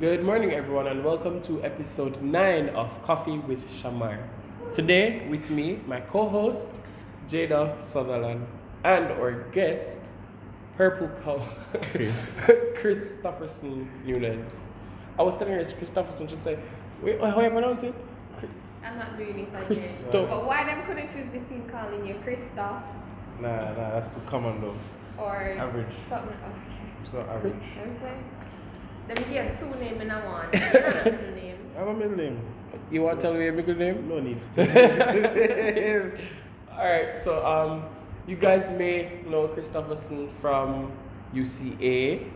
Good morning, everyone, and welcome to episode 9 of Coffee with Shamar. Today, with me, my co host, Jada Sutherland, and our guest, Purple Cow, Christopherson Nunes. I was telling her it's Christopherson, she said, wait, how you pronounce it? I'm not doing it again. Christoph. But why them couldn't choose between calling you Christoph Nah, that's too common though. or Average. something? Okay. It's not average. Okay. Let me get two names in one. You don't have a middle name. I have a middle name. You want to tell me your middle name? No need to. Alright, so you guys may know Christopherson from UCA,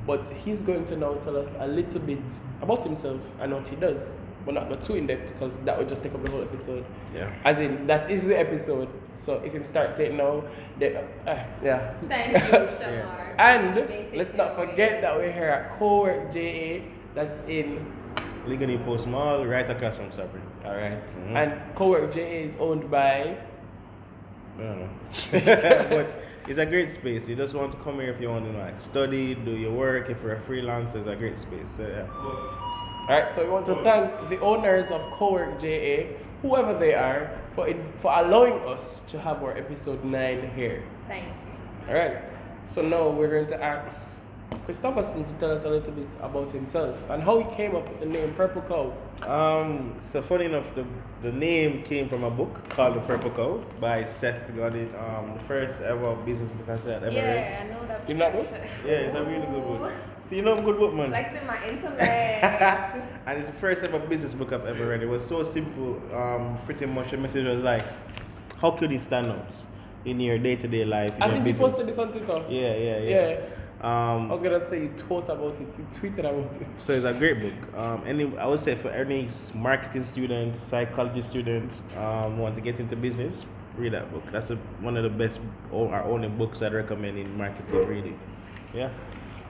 but he's going to now tell us a little bit about himself and what he does. But not go too in depth because that would just take up the whole episode. Yeah. As in, that is the episode. So if him starts it now, yeah. Thank you, Shamar. And let's not forget that we're here at Co-work JA. That's in. Legally Post Mall, right across from Sabri. Alright. Mhm. And Co-work JA is owned by. I don't know. But it's a great space. You just want to come here if you want to like study, do your work. If you're a freelancer, it's a great space. So yeah. Alright, so we want to thank the owners of Co-work JA, whoever they are, for allowing us to have our episode 9 here. Thank you. Alright, so now we're going to ask Christopherson to tell us a little bit about himself and how he came up with the name Purple Cow. So funny enough, the name came from a book called The Purple Cow by Seth Godin. The first ever business book I said ever read. Yeah, I know that. You know that? Yeah, it's a really good book. So you know a good book, man. Flexing my intellect. And it's the first ever business book I've ever read. It was so simple. Pretty much the message was like, how could you stand out in your day-to-day life? In I your think you business? posted this on Twitter. Yeah. I was gonna say you thought about it, you tweeted about it. So it's a great book. I would say for any marketing student, psychology student, who want to get into business, read that book. That's one of the best or our only books I'd recommend in marketing, really. Yeah.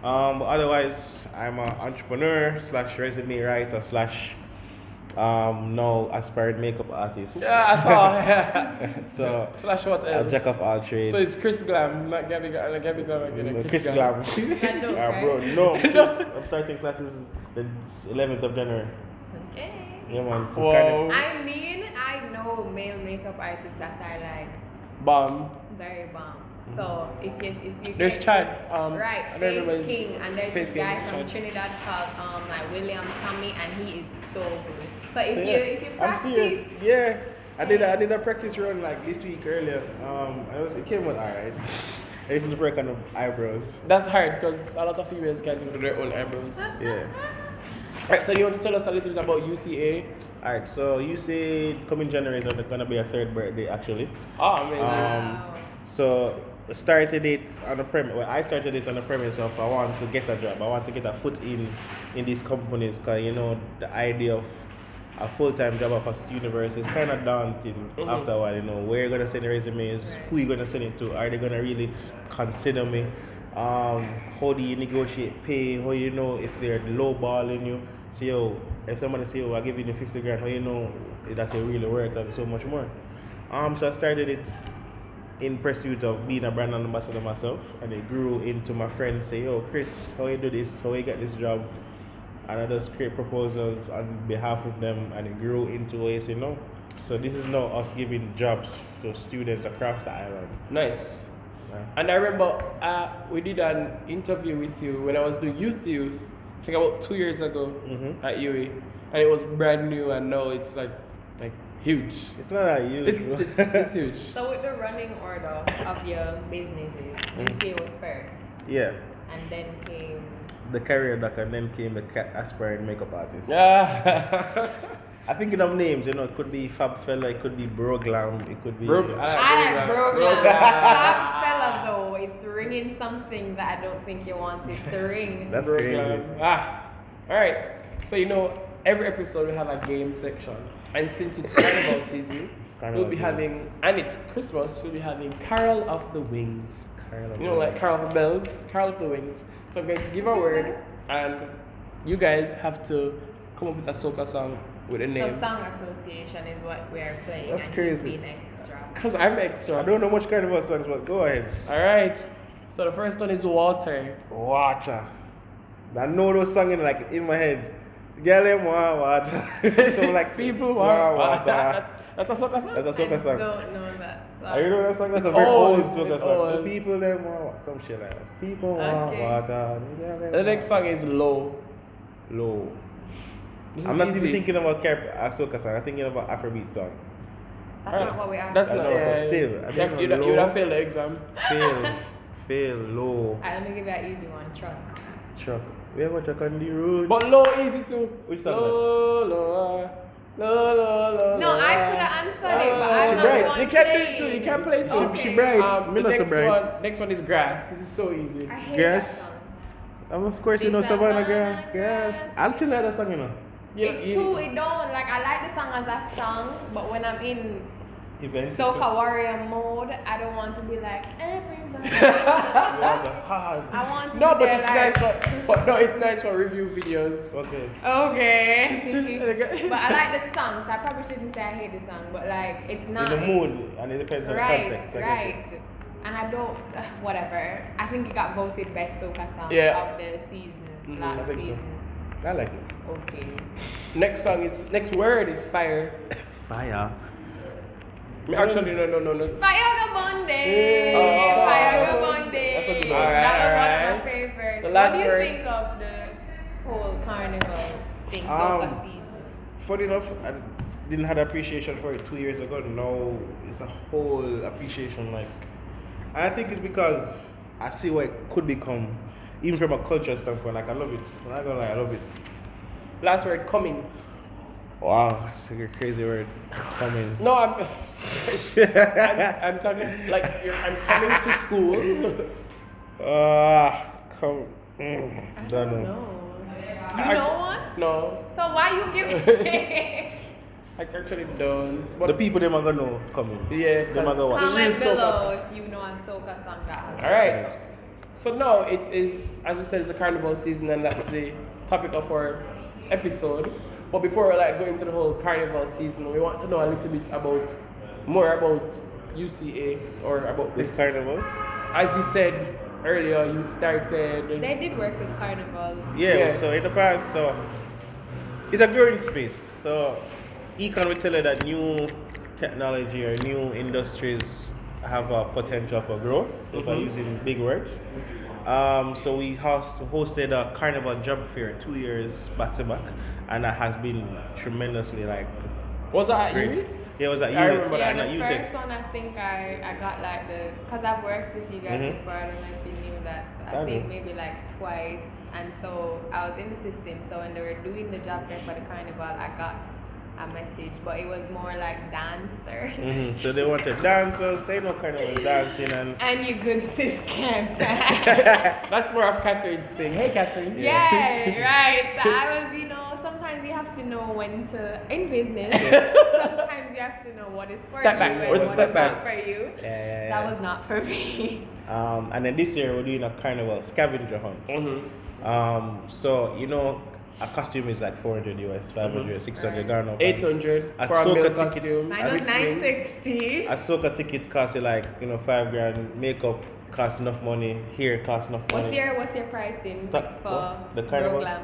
But otherwise, I'm an entrepreneur / resume writer / now aspired makeup artist. Yeah, I saw. So Slash what a else? jack of all trades. So it's Chris Glam, not Gabby Glam again. Chris Glam. That joke, Bro, right? no. I'm starting classes the 11th of January. Okay. Yeah, man. So Whoa. I mean, I know male makeup artists that are like Bomb. very bomb. So if you There's get- Chad. Right, I don't remember Face his- King, and there's Face this guy King, from Chad. Trinidad called like William Tommy, and he is so good. So if Yeah. you I'm practice, serious. Yeah. I did a practice run like this week earlier. It came out alright. I used to work on the eyebrows. That's hard because a lot of females can't even do their own eyebrows. Yeah. Alright, so you want to tell us a little bit about UCA? Alright, so you say coming January is gonna be a third birthday actually. Oh, amazing. wow. So I started it on the premise. Well, I started it on the premise of I want to get a job. I want to get a foot in these companies because the idea of a full-time job of a university is kind of daunting after a while. Where you're gonna send the resumes, who you gonna send it to, are they gonna really consider me? How do you negotiate pay? How you know if they're lowballing you? So if somebody say, "Oh, I give you the 50 grand," how you know that's really worth and so much more. So I started it in pursuit of being a brand ambassador myself, and it grew into my friends say, "Yo, Chris, how you do this? How you get this job?" And I just create proposals on behalf of them, and it grew into what you say no. So this is now us giving jobs to students across the island. Nice. Yeah. And I remember we did an interview with you when I was doing youth to youth, I think about 2 years ago Mhm. at UA, and it was brand new, and now it's like huge. It's not that huge, bro. It's huge. So with the running order of your businesses, UCA was first, Yeah, and then came. the career doc, and then came the aspiring makeup artist. Yeah. I thinking of names, it could be Fab Fella, it could be Bro Glam, it could be. Bro- I like program. Program. That fella though, it's ringing something that I don't think you want it to ring. That's Program. crazy. Alright. So every episode we have a game section. And since it's Carnival season, Carnival we'll be season. having, and it's Christmas, we'll be having Carol of the Wings. Carol of You know, the like Wings. Carol of the Bells, Carol of the Wings. So I'm going to give a word, and you guys have to come up with a soca song with a So name. song association is what we're playing. That's and crazy. He's being extra. Because I'm I extra. don't know much Carnival songs, but go ahead. Alright. So the first one is Water. Water. I know those songs like in my head. Girl, them want water. So like People want water. That's a soca song? That's a I soca song. don't know that song. You know that song? That's a It's very old, old soca it's song. old. The people them want some shit like that. People want Okay. water. The next song is Low. Low. This I'm is not easy. even thinking about a soca song. I'm thinking about Afrobeat song. That's not what we asked. That's I not, know, but still, I think you'd low. have failed the exam. Fail, low. Alright, let me give you an easy one. Truck. Truck. We have a truck on the road. But Low easy too. Which song Low, low, low, low, low. No, I could have answered it, but I'm She not bright. the one You can do it playing. too. You can play it too. Okay. She bright. The Me not so next bright. next one is Grass. This is so easy. I hate Yes. that song. Of course, you know This Savannah Savannah girl. Yes. girl. I'll kill that song, you know. It don't. Like, I like the song as a song, but when I'm in Events. Soca Warrior mode, I don't want to be like, everybody. I want to No, be but there it's like, nice it's nice for review videos. Okay. Okay. But I like the song, so I probably shouldn't say I hate the song, but like, it's not. In the mood, and it depends on the Right, context. I get it. right. And I don't, whatever. I think it got voted best Soca song Yeah. of the season, I last think so. season. I like it. Okay. Next word is Fire. Fire. Actually, no. Fire Gabonde! Oh. Fire Gabonde! That's a good one. That was one Alright. of my favorites. The last What do you word. think of the whole carnival thing, Um, Soca season? Funny enough, I didn't have appreciation for it 2 years ago. Now it's a whole appreciation. Like, I think it's because I see what it could become, even from a cultural standpoint. Like, I love it. I'm not gonna lie, I love it. Last word coming. Wow, that's a crazy word. Coming. No, I'm talking like I'm coming to school. Come. I Don't don't know. know. You know one? No, So why you give I actually don't. But The people them are gonna know coming. yeah, Them are gonna watch. Comment This is Soca. below if you know a Soca song that has All right. So now it is, as we said, it's a carnival season, and that's the topic of our episode. But before we go into the whole carnival season, we want to know a little bit more about UCA or about This Kris. carnival. As you said earlier, you started. They did work with Carnival. Yeah, so in the past, so it's a growing space. So Econ will tell you that new technology or new industries have a potential for growth, if I'm using big words. So we hosted a carnival job fair 2 years back to back, and that has been tremendously Was that at great. uni? Yeah, it was at I UTech. remember Yeah, that. and at the UTech. first one I think I got like because I've worked with you guys Mhm. before. I don't know if you knew that. I I think know. maybe like twice, and so I was in the system. So when they were doing the job fair for the carnival, I got a message, but it was more like dancer. So they wanted dancers, they know carnival dancing and And you good sis can't dance. That's more of Catherine's thing. Hey, Catherine. Yeah, right. So I was, sometimes you have to know when to, in business, sometimes you have to know what is for Step you back, and or what step is back. not for you. yeah. That was not for me. And then this year we're doing a carnival scavenger hunt. So a costume is like 400 US, 500, 600 Ghana. 800 A for a Soca male ticket. costume. Mine was With wings. 960. A Soca ticket costs you like $5,000. Makeup costs enough money. Hair costs enough money. What's your pricing Stop. for What? The carnival? Glam?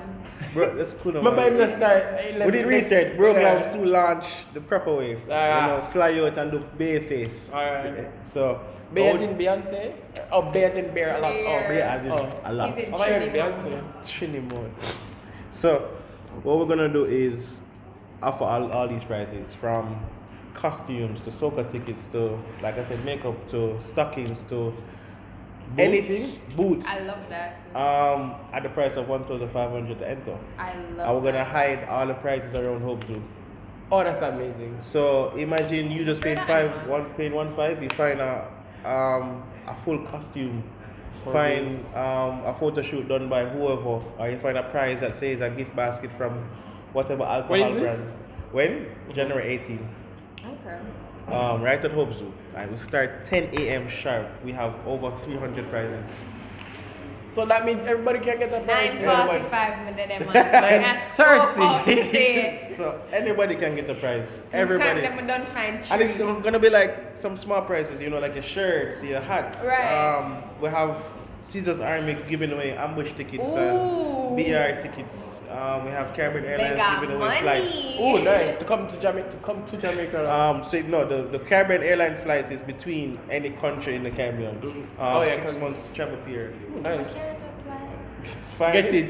Bro, that's cool. Remember him man. to start. We did research. Bro, Yeah. Glams to launch the proper way. Fly out and do bare face. Alright. So, Bay as in Beyonce? Oh, Bay as in Bear a lot. Bear. Oh, bare as in Oh. a lot. Is it I thought you heard Trinity? Beyonce. Trinimon. So, what we're gonna do is offer all these prizes, from costumes to Soca tickets to, like I said, makeup to stockings to anything, boots. I love that. At the price of 1,500 to enter. I And love we're gonna that. hide all the prices around Hope Zoo. Oh, that's amazing. So imagine you just paying paying 1.5. You find a full costume, find a photo shoot done by whoever, or you find a prize that says a gift basket from whatever alcohol When is this? brand. When? January 18. Okay. Right at Hope Zoo. And we start 10 a.m. sharp. We have over 300 prizes. So that means everybody can get a prize. 9:45 minute them 9:30. So anybody can get a prize. Time Everybody. them done find And it's tree. gonna be like some small prizes, like your shirts, your hats. Right. We have Caesar's Army giving away ambush tickets Ooh. and BR tickets. We have Caribbean Airlines got giving away money. flights. Oh, nice. To come to Jamaica. So no, the Caribbean airline flights is between any country in the Caribbean. Oh, yeah, 6 months travel period. Oh, nice. Can't just like. Fine. Get it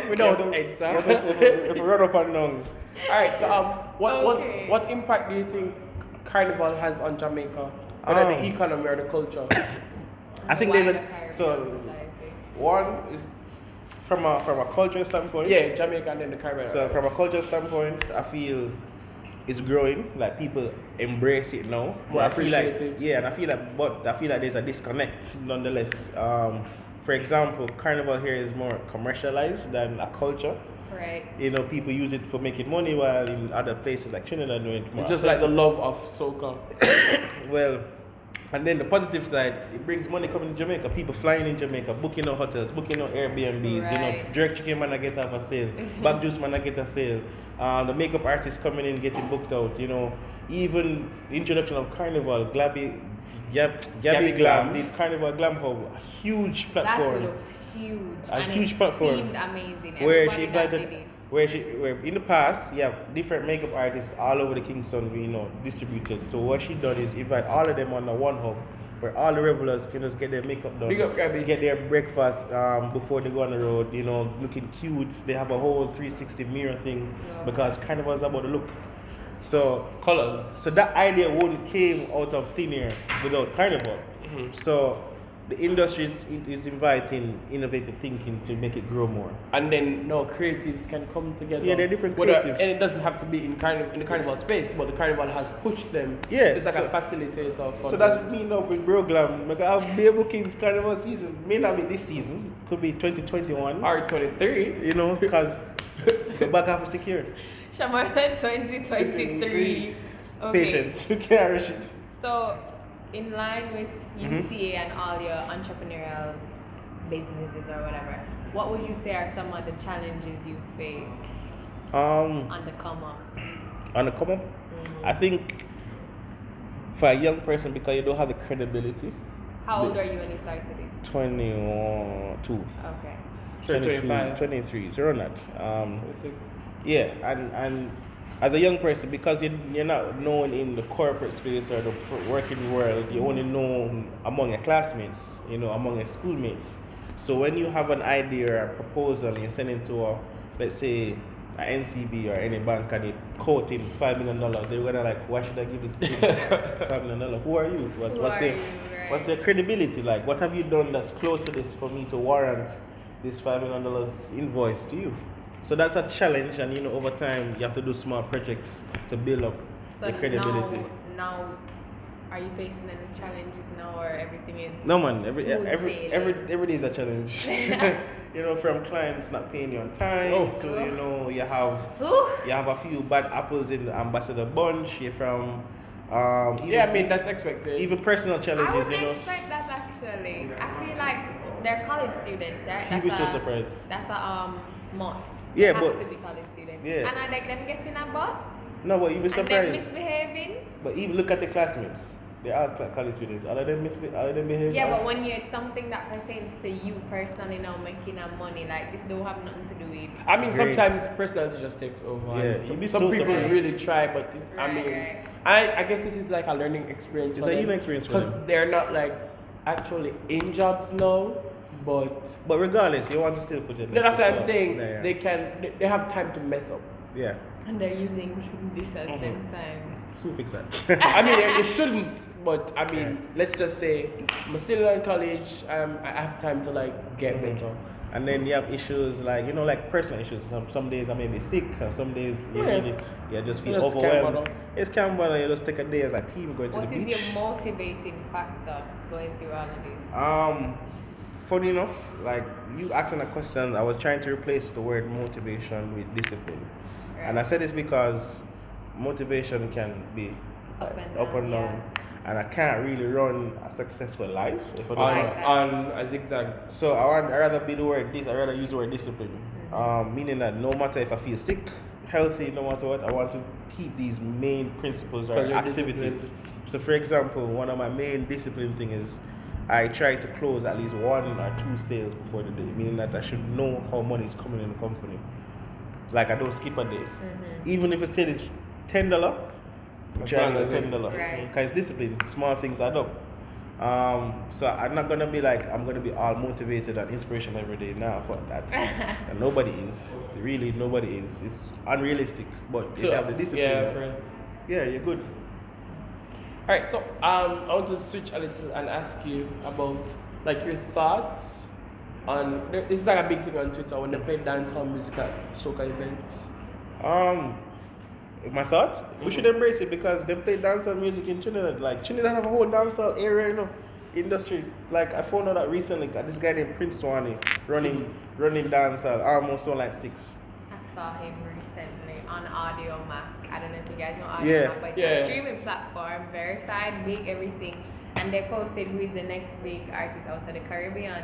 without If enter. we run up and down. Alright, so Okay. what impact do you think Carnival has on Jamaica? Whether the economy or the culture? I think Wider there's a Caribbean so society. one is from a cultural standpoint. Yeah, Jamaica and then the Caribbean. So from a cultural standpoint, I feel it's growing. Like people embrace it now. More But I feel like appreciative. yeah, and I feel like there's a disconnect nonetheless. For example, Carnival here is more commercialized than a culture. Right. You know, people use it for making money, while in other places like Trinidad doing it more. It's just like the love of soca. Well, and then the positive side, it brings money coming to Jamaica. People flying in Jamaica, booking out hotels, booking out Airbnbs. You know, Right. jerk chicken man I get off a sale, bag juice man I get a sale. The makeup artists coming in getting booked out. You know, even the introduction of Carnival, Gabby Glam. Glam, the Carnival Glam Hub, a huge That platform. looked huge. A and huge it platform. seemed amazing. Where Everybody she that invited, did it. where in the past, you have different makeup artists all over the Kingston, you know, distributed. So what she done is invite all of them on the one hub, where all the revelers can just get their makeup done, Big up, Gabby. get their breakfast before they go on the road, you know, looking cute. They have a whole 360 mirror thing Yeah. because Carnival is about the look. So Colors. that idea wouldn't came out of thin air without Carnival. So the industry is inviting innovative thinking to make it grow more. And then no creatives can come together. Yeah, they're different Whether- creatives. And it doesn't have to be in the carnival space, but the carnival has pushed them. Yeah, It's like so- a facilitator for So that's them. me now with Bro Glam. Like I have day bookings Carnival season. May not be this season. Could be 2021. R23. You know, because the back half is secured. Shamar said 2023. Okay. Patience. You can't rush it. So, in line with Mhm. UCA and all your entrepreneurial businesses or whatever, what would you say are some of the challenges you face on the come up? On the come up, I think for a young person, because you don't have the credibility. How old are you when you started it? 22. Okay. 25. 23. So around that. 26. Yeah, and as a young person, because you're not known in the corporate space or the working world, you only know among your classmates, you know, among your schoolmates. So when you have an idea or a proposal and you send it to a, let's say, a NCB or any bank and they quote him $5 million, they're gonna like, why should I give this kid $5 million? Who are you? Who What's are your you, right? what's your credibility like? What have you done that's close to this for me to warrant this $5 million invoice to you? So that's a challenge, and you know, over time you have to do small projects to build up So the credibility. now, are you facing any challenges now, or everything is? No man, every smooth day is a challenge. You know, from clients not paying you on time, to you know you have a few bad apples in the ambassador bunch. You're from Yeah, I mean that's expected. even personal I challenges. would You know, expect that actually. I feel like they're college students, right? you'd be so surprised. That's a must. Yeah, they but- have to be college students. yeah. And I like them getting a bus No, but you'd be and them surprised. misbehaving. But even look at the classmates. They are college students. All of them behave. Yeah, but when it's something that pertains to you personally now making a money, like this don't have nothing to do with. I mean, Agreed. sometimes personality just takes over. Yeah, and you'd be some so people surprised. really try, but I Right, mean, right. I guess this is like a learning experience. It's a learning experience for because them. they're not like actually in jobs now, but But regardless, you want to still put it. no, that's what I'm saying. Yeah. They have time to mess up. Yeah. And they're using this at the same time. So fix that. I mean, they shouldn't, but I mean, let's just say I'm still in college. I have time to like get better. And then you have issues like, you know, like personal issues. Some days I may be sick, and some days you Yeah. really, you just feel Just can't overwhelmed. bother. It's can't bother. You just take a day as a team going to What the is beach. your motivating factor going through all of this? Funny enough, like you asking a question, I was trying to replace the word motivation with discipline. And I said this because motivation can be Up and up and down, down. And I can't really run a successful life if I don't On, have on a zigzag. So I rather be the word I rather use the word discipline. Meaning that no matter if I feel sick, healthy, no matter what, I want to keep these main principles or 'Cause you're activities. disciplined. So for example, one of my main discipline thing is I try to close at least 1 or 2 sales before the day, meaning that I should know how money is coming in the company. Like I don't skip a day. Even if a sale is $10, I'm trying to get $10. Right. Because discipline, small things add up. So I'm not gonna be like I'm gonna be all motivated and inspirational every day. Nah, fuck that. And nobody is. Really, nobody is. It's unrealistic. But if you have the discipline, yeah, you're good. Alright, so I want to switch a little and ask you about like your thoughts on this is like a big thing on Twitter when they play dancehall music at soca events. My thought, we should embrace it because they play dancehall music in Trinidad. Like Trinidad have a whole dancehall area, industry. Like I found out that recently, got this guy named Prince Swanee running dancehall, almost on like 6. I saw him recently on Audio Mac. I don't know if you guys know Audio Mac, but it's a streaming platform, verified, big, everything. And they posted who is the next big artist out of the Caribbean.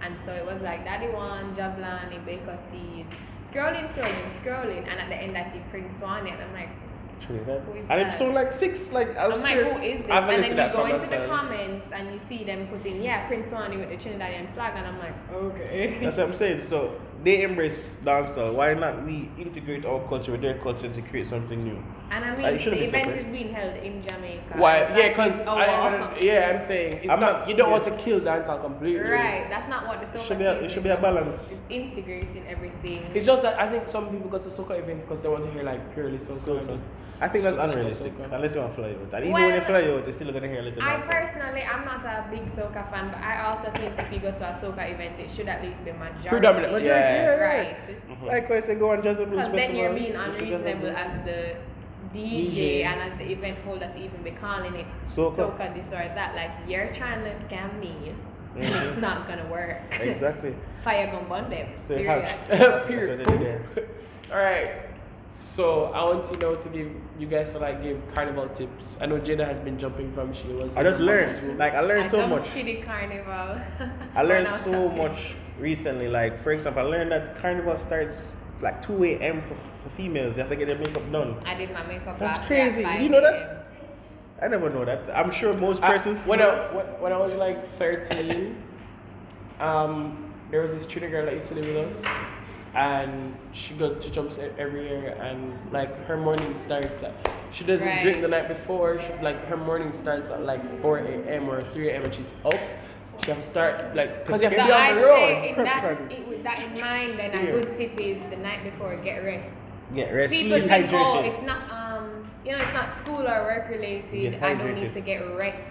And so it was like Daddy One, Jablani, Baker Steed. Scrolling, and at the end I see Prince Swanee, and I'm like, who is and that? it's so like 6, like I'm like, who is this? I've And listened then to you that go from into the myself. comments and you see them putting, Prince Swanee with the Trinidadian flag, and I'm like, okay. That's what I'm saying. So they embrace dancehall. Why not we integrate our culture with their culture to create something new? And I mean, It shouldn't the be event separate. is being held in Jamaica. Why? That Yeah, because is our- I'm saying it's I'm not. not- You don't yeah. want to kill dancehall completely. Right, that's not what the Soca It should be a balance. It's integrating everything. It's just that I think some people go to soca events because they want to hear like purely soca. and just- I think that's Soca, unrealistic. soca. Unless you want to fly out. And even Well, when you fly out, you're still gonna hear a little I dancehall. personally, I'm not a big Soca fan, but I also think if you go to a Soca event, it should at least be majority. Predominant, yeah. Right. Likewise, they go on Jazz and Blues Because then you're being Festival. unreasonable as the DJ DJ. and as the event holder to even be calling it Soca. Soca this or that. Like, you're trying to scam me. It's not gonna work. Exactly. Fire gun bun them. So it period. has. That's Period. what they did there. All right. So I want to give you guys to like give carnival tips. I know Jada has been jumping from she was. I just in learned. Mama's room. Like I learned so jumped much. to the carnival. I learned When was so jumping. much recently. Like for example, I learned that carnival starts like 2 a.m. for females. They have to get their makeup done. I did my makeup That's last year at crazy. 5 You know that? a.m. I never know that. I'm sure most persons. when I was like 13, there was this Trinidad girl that used to live with us, and she jumps every year, and like her morning starts at, she doesn't Right. drink the night before. Her morning starts at like 4 a.m. or 3 a.m. and she's up. She have to start like because you have So to be on I'd the say road. with that in mind, then a Yeah. good tip is the night before get rest. Get rest. People Sleep think, oh, hydrated. it's not it's not school or work related. Get I don't need hydrated. to get rest.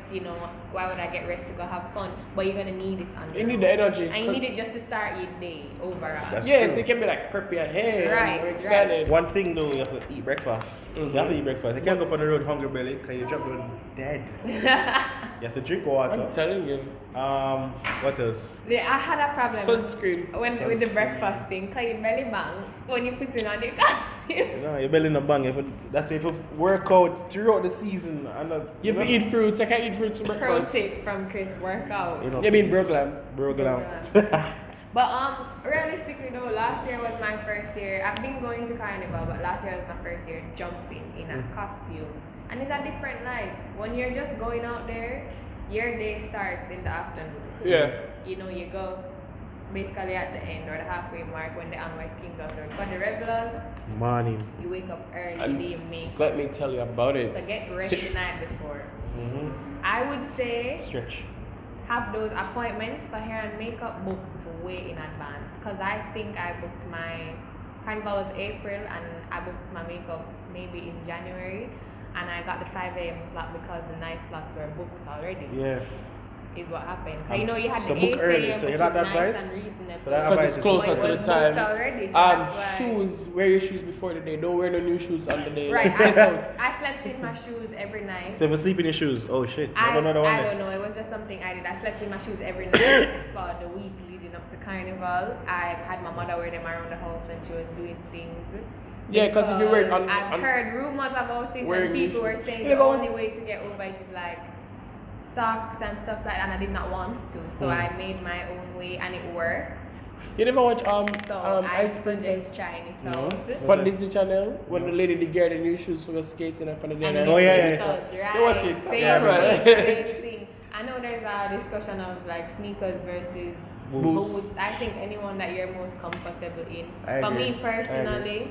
Why would I get rest to go have fun? But you're gonna need it on the You need road. the energy. And you 'cause- need it just to start your day overall. That's Yes, true. it can be like preppy and hey, Right, we're right. excited. One thing though, you have to eat breakfast. Mhm. You have to eat breakfast. You can't go up on the road hungry belly because you drop down dead. You have to drink water. I'm telling you. What else? Yeah, I had a problem Sunscreen. with the breakfast thing. Cause your belly bang when you put it on the costume. No, your belly not bang. That's if you work out throughout the season. And You have to eat fruits. I can't eat fruits for Pro breakfast. tip from Chris: workout. You mean Brooklyn? Bro, But realistically though, last year was my first year. I've been going to Carnival, but last year was my first year jumping in a costume. And it's a different life. When you're just going out there, your day starts in the afternoon. Yeah. You go basically at the end or the halfway mark when the Amwise Kings are served. For the regulars, Morning. you wake up early, And do your makeup. Let me tell you about it. So get rest the night before. Mm-hmm. I would say Stretch. have those appointments for hair and makeup booked way in advance. Because I think I booked my Carnival was April and I booked my makeup maybe in January. And I got the 5 a.m. slot because the night slots were booked already. Yeah. Is what happened. Cause you had So the book 8 early, a.m. so which you is got that nice price? and reasonable. So that Because advice it's is closer But to it the was time. booked already, so that's why. Shoes. Wear your shoes before the day. Don't wear no new shoes on the day. Right, Like, test out. I slept in my shoes every night. So if you sleep in your shoes, oh shit. I Another one there. don't know. It was just something I did. I slept in my shoes every night for the week leading up to Carnival. I had my mother wear them around the house when she was doing things. Yeah, because if you wear it on, I've heard rumors about it, wearing and people new were shoes. saying You the never only way to get over it is like socks and stuff like that, and I did not want to, so I made my own way, and it worked. You never watch So I Ice Princess suggest trying it No. out. on Disney Channel when the lady did get the new shoes for the skating up on the day. And and Oh, yeah, it yeah. was right. You watch it? Same Yeah, thing, right. same thing. I know there's a discussion of like sneakers versus Boots. boots. I think anyone that you're most comfortable in. I For agree. me personally,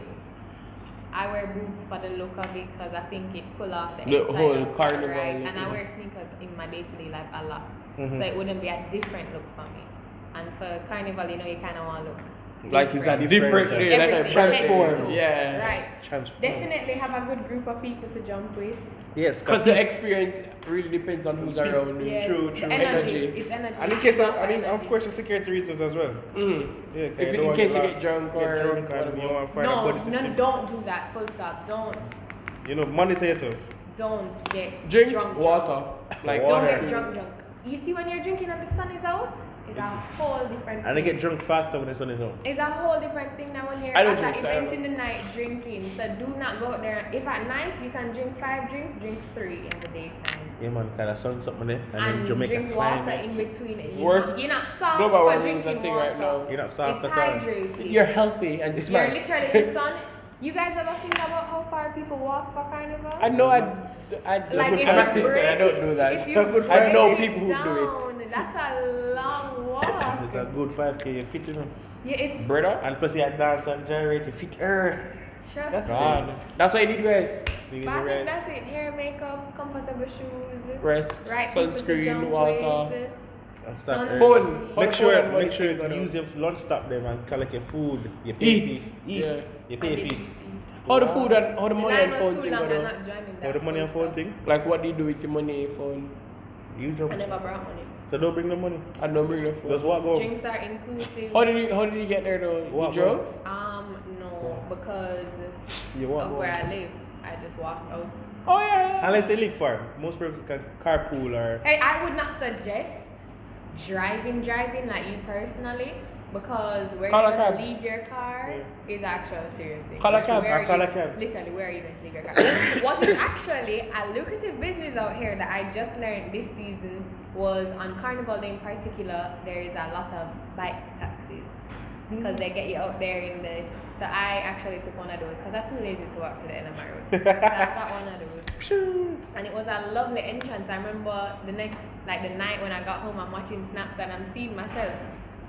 I wear boots for the look of it because I think it pull off the The entire whole look, carnival, right? yeah. And I wear sneakers in my day-to-day life a lot, Mhm. so it wouldn't be a different look for me. And for carnival, you know, you kind of want to look Like it's a different Different, day, like a Everything, transform. head to toe. Yeah. Right. Transform. Definitely have a good group of people to jump with. Yes, Because the experience really depends on who's around you. Yeah. True, The true. Energy. Energy. It's energy. and in case It's of course, for security reasons as well. Mm. Yeah, If in case you get drunk or and whatever. you want to find a No, body system. don't do that. Full stop. Don't You know, monitor yourself. get Drink drunk. water. Like Don't Water. get drunk. You see when you're drinking and the sun is out, it's a whole different And they thing. get drunk faster when the sun is out. It's a whole different thing now when you're I don't at an drink, so I event don't in the night drinking. So do not go out there. If at night you can drink 5 drinks, drink 3 in the daytime. Yeah, man, kind of sun something there. And And in Jamaica, drink water climate. in between it. Worst- You're not soft global for warming is a drinking thing water. right now. You're not soft It's at all. hydrating. You're healthy and You're smart. literally the sun. You guys ever think about how far people walk for carnival? I know I Like if I'm a you Christian, I break don't do that. if you I know break people who do it. down, That's a long walk. It's a good 5K, you fit, you know. Yeah, it's Brother? And plus, you dance and gyrate, you fit her. trust That's me. God. That's why you need rest. You need But I the think rest. that's it. Hair, makeup, comfortable shoes, Rest, right people to sunscreen, jump water. with. And start Sun- early. Phone. Make How sure, phone and money make sure thing go you use down. your lunch stop them and collect your food. You pay Eat. fees. Eat. Yeah. You pay fees. How the food and how the The money line and was phone too thing long, go I'm down? not joining that. Or the money and full phone stop. thing. Like what do you do with your money and phone? You jump. I never brought money. So don't bring the money. I don't bring the phone. Just walk home. Drinks are inclusive. How did you get there though? You Walk drove? No, because You walk of home. where I live. I just walked out. Oh yeah. Unless you live far. Most people can carpool or. Hey, I would not suggest driving like you personally, because where Call a you're gonna cab. leave your car is actually serious thing. Call a cab. Where Or call you- a cab. Literally, where are you going to leave your car? What is actually a lucrative business out here that I just learned this season was on Carnival Day in particular. There is a lot of bike taxis because they get you out there in the. So I actually took one of those because I'm too lazy to walk to the end of my road. So I got one of those. And it was a lovely entrance. I remember the night when I got home, I'm watching snaps and I'm seeing myself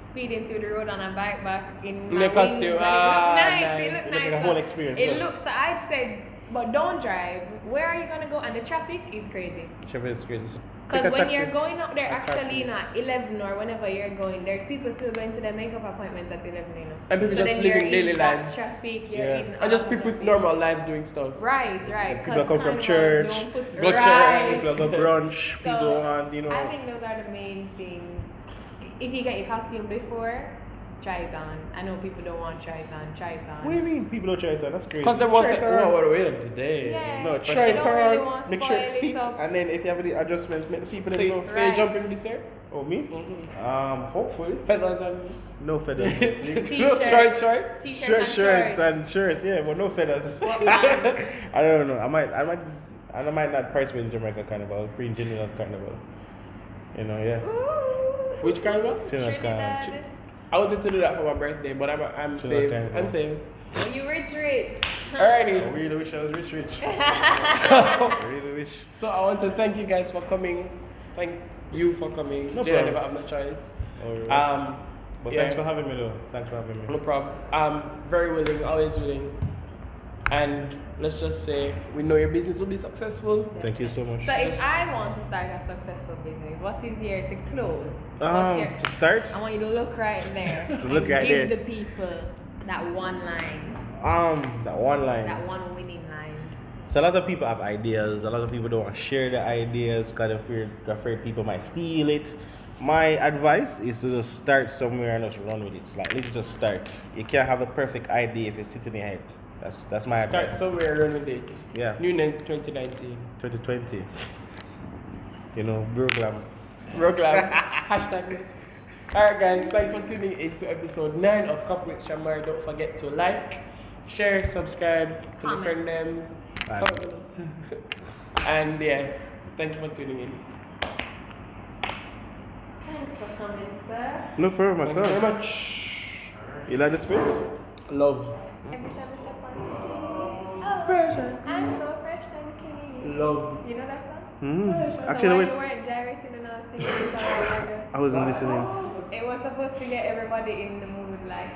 speeding through the road on a bike back in my In the wings, costume. and it looked Ah, nice. nice. It looked It looked nice. like a whole experience, It yeah. looks. So I said, but don't drive. Where are you gonna go? And the traffic is crazy. Traffic is crazy. Because Take a when taxi. you're going up there, A actually, taxi. 11 or whenever you're going, there's people still going to their makeup appointments at 11, you know. And people So just then you're living daily in that lives. Traffic, you're Yeah. in And just all people with traffic. normal lives doing stuff. Right. People 'cause come from Carnival church, don't put- go right. People go brunch, people So, want, you know. I think those are the main things. If you get your costume before, try it on. I know people don't want to try it on. Try it on. What do you mean people don't try it on? That's crazy. Because they want Try to it on. what wait today. Yeah. No, Especially try it don't really on, want to make sure it spoil it fits, up. and then if you have any adjustments, make the people So, that know. so you Right. jump in this year? Oh, me? Hopefully. Feathers and No feathers. T-shirt. short. T-shirts Shirts and and shirts, yeah, but no feathers. What brand? I don't know. I might not price with Jamaica Carnival, pretty general Carnival. You know, yeah. Ooh. Which carnival? Trinidad. I wanted to do that for my birthday, but I'm Chill saved. out, Carnival. I'm saved. Oh, you rich. I Alrighty. really wish I was rich. I really wish. So I want to thank you guys for coming. Thank you for coming. No Jada problem. never have no choice. Alright. But yeah. thanks for having me though. Thanks for having me. No problem. Very willing, always willing. And let's just say we know your business will be successful. Thank you so much. So if I want to start a successful business, what is here to close? What's here? To start, I want you to look right there. To look and right give there. the people that one line, that one line. that one winning line. So a lot of people have ideas. A lot of people don't want to share their ideas because they're afraid people might steal it. My advice is to just start somewhere and just run with it. Like let's just start. You can't have a perfect idea if it's sitting in your head. That's my Start advice. somewhere, run with it. Yeah. Nunes 2019. 2020. You know, program. Program. Hashtag. Alright guys, thanks for tuning in to episode 9 of Coffee with Shamar. Don't forget to like, share, subscribe, to Comment. friend them. Alright. And yeah, thank you for tuning in. Thanks for coming, sir. No problem Thank at you very all. much. You like the space? Love. Every time I step on the scene, Fresh and I'm so fresh and clean. Love. You know that song? Actually, why wait. you weren't gyrating and all singing the song? I wasn't listening. It was supposed to get everybody in the mood, like